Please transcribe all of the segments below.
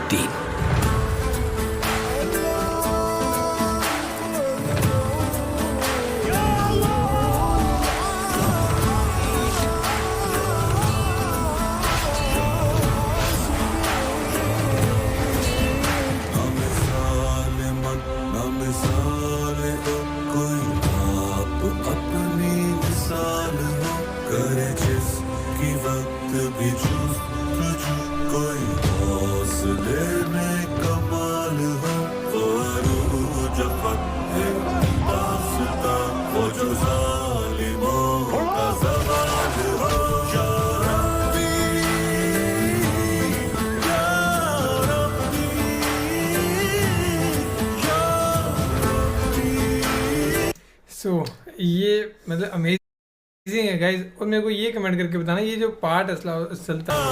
3। ये मतलब अमेजिंग है गाइज। और मेरे को ये कमेंट करके बताना ये जो पार्ट चलता है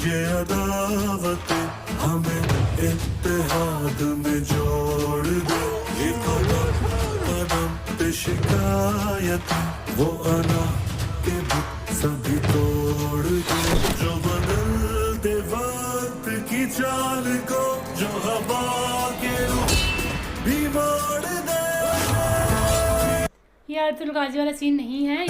ये अदावतें हमें इत्तेहाद में जोड़ दे। ये कदम कदम पे शिकायतें वो अना के भी सभी तोड़ दे। जो बदल दे वक्त की चाल को, जो हवा के रुख भी मोड़ दे। ये आरतुल गाजी वाला सीन नहीं है।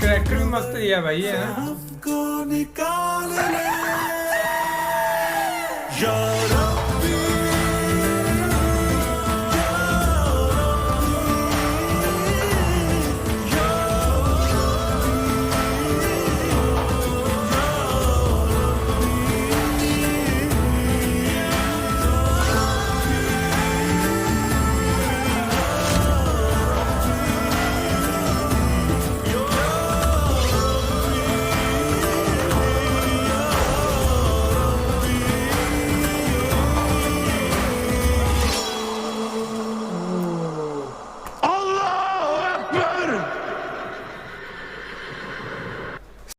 कैरेक्टर भी मस्त है भाई है ना। हमको निकाल ले यार।